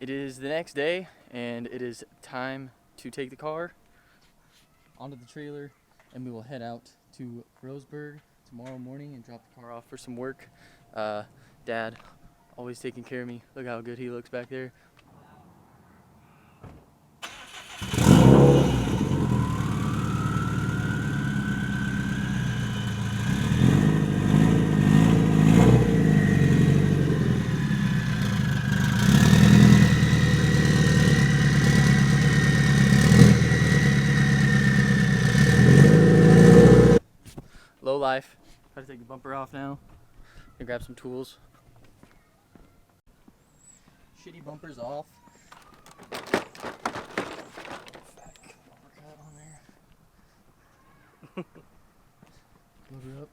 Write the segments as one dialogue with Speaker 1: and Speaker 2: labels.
Speaker 1: It is the next day, and it is time to take the car onto the trailer, and we will head out to Roseburg tomorrow morning and drop the car off for some work. Dad, always taking care of me. Look how good he looks back there. Low life. Try to take the bumper off now and grab some tools. Shitty bumpers off. Fat bumper cut on there. Load her up.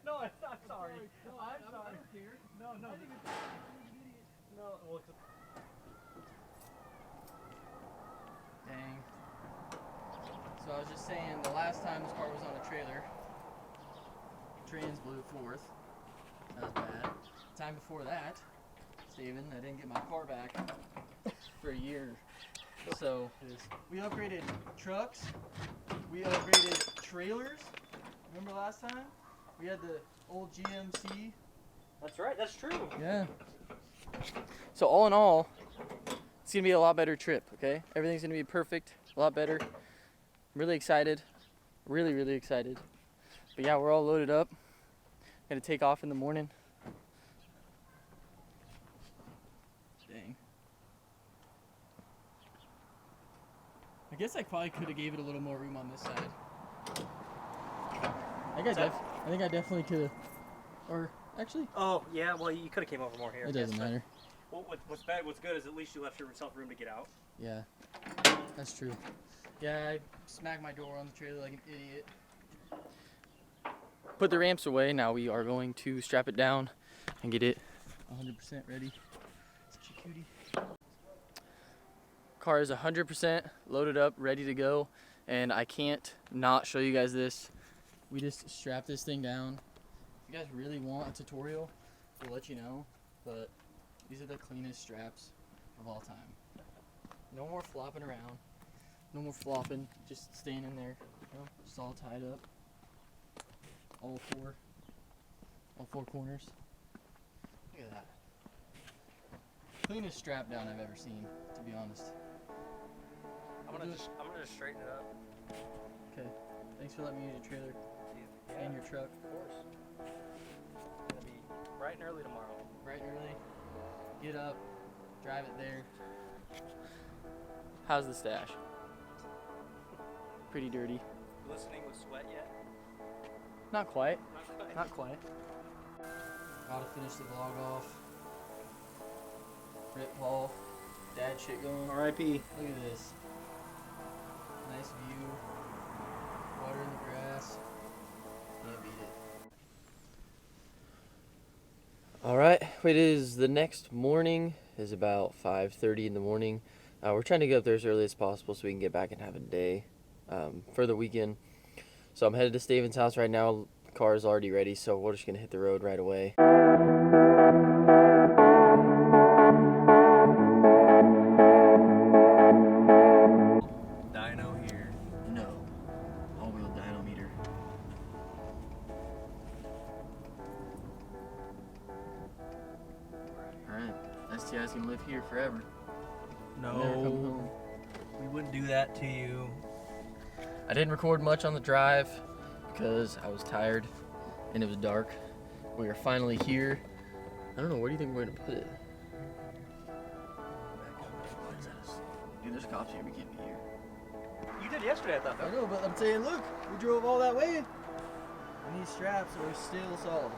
Speaker 2: No, it's not sorry. No, I'm sorry.
Speaker 1: I don't care.
Speaker 2: No.
Speaker 1: No,
Speaker 2: Well,
Speaker 1: dang. So I was just saying, the last time this car was on a trailer, trans blew forth. That was bad. The time before that, Steven, I didn't get my car back for a year. So we upgraded trucks. We upgraded trailers. Remember last time? We had the old GMC.
Speaker 2: that's right. That's true.
Speaker 1: Yeah. So all in all, it's gonna be a lot better trip, okay? Everything's gonna be perfect, a lot better. I'm really excited. Really, really excited. But yeah, we're all loaded up. Gonna take off in the morning. Dang. I guess I probably could have gave it a little more room on this side. I think I definitely could have. Or actually,
Speaker 2: Oh yeah. Well, you could have came over more here.
Speaker 1: it doesn't
Speaker 2: Yes, but-
Speaker 1: matter.
Speaker 2: Well, what's bad? What's good is at least you left yourself room to get out.
Speaker 1: Yeah, that's true. Yeah, I smacked my door on the trailer like an idiot. Put the ramps away. Now we are going to strap it down and get it 100% ready. Such a cutie. Car is 100% loaded up, ready to go, and I can't not show you guys this. We just strapped this thing down. If you guys really want a tutorial, we'll let you know, but these are the cleanest straps of all time. No more flopping around. No more flopping. Just staying in there. You know, just all tied up. All four corners. Look at that. Cleanest strap down I've ever seen, to be honest.
Speaker 2: I'm gonna just straighten it up.
Speaker 1: Okay. Thanks for letting me use your trailer and your truck.
Speaker 2: Of course. It's gonna be bright and early tomorrow.
Speaker 1: Bright and early. Get up. Drive it there. How's the stash? Pretty dirty.
Speaker 2: Glistening with sweat yet?
Speaker 1: Not quite.
Speaker 2: Not quite.
Speaker 1: Not quite. Gotta finish the vlog off. Rip Paul. Dad shit going.
Speaker 2: R.I.P.
Speaker 1: Look at this. Nice view. Water in the grass. Can't beat it. Alright, it is the next morning. It is about 5:30 in the morning. We're trying to get up there as early as possible so we can get back and have a day for the weekend. So I'm headed to Steven's house right now. The car is already ready, so we're just going to hit the road right away.
Speaker 2: Dyno here.
Speaker 1: No. All-wheel dynometer. Alright. STI's gonna live here forever. Never come home.
Speaker 2: We wouldn't do that to you.
Speaker 1: I didn't record much on the drive because I was tired and it was dark. We are finally here. I don't know, where do you think we're gonna put it? What is this? Dude, there's cops here, we can't be here.
Speaker 2: You did yesterday, I thought.
Speaker 1: I know, but I'm saying, look, we drove all that way. And these straps are still solid.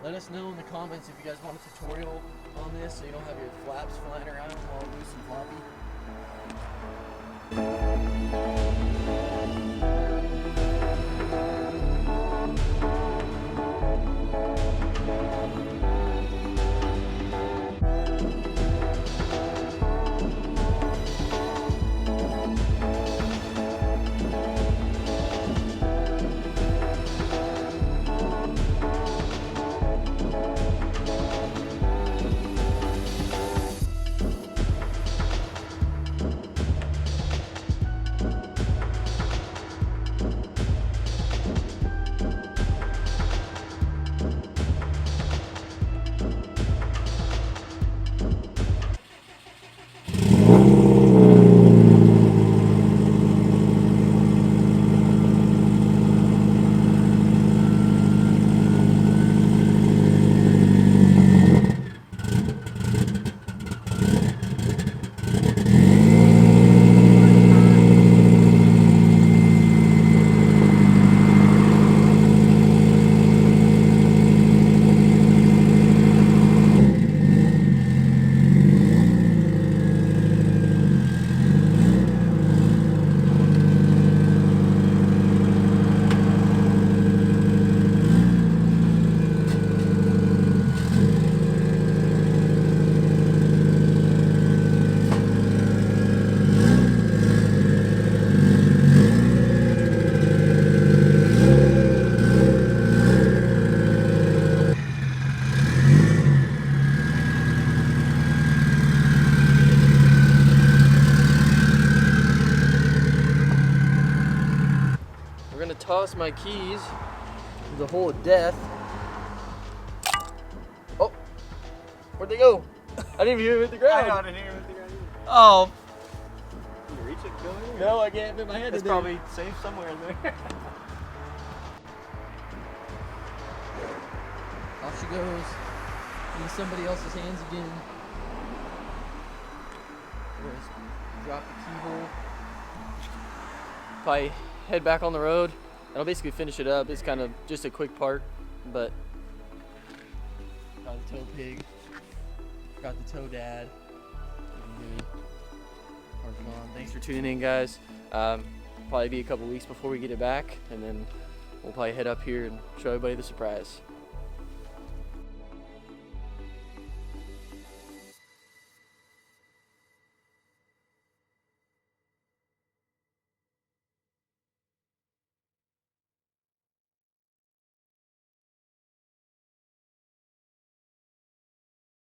Speaker 1: Let us know in the comments if you guys want a tutorial on this so you don't have your flaps flying around all loose and floppy. We're gonna toss my keys to the hole of death. Oh, where'd they go? I didn't even hear them hit the ground.
Speaker 2: I didn't hear it with the ground either.
Speaker 1: Oh,
Speaker 2: Can you reach it, Billy?
Speaker 1: no, I can't fit my head
Speaker 2: It's
Speaker 1: in there.
Speaker 2: probably safe somewhere in there.
Speaker 1: Off she goes. In somebody else's hands again. Just drop the keyhole. Probably head back on the road. I'll basically finish it up. It's kind of just a quick part, but got the tow pig, got the tow dad. Looking good. Hard fun. Thanks for tuning in, guys. Probably be a couple weeks before we get it back, and then we'll probably head up here and show everybody the surprise.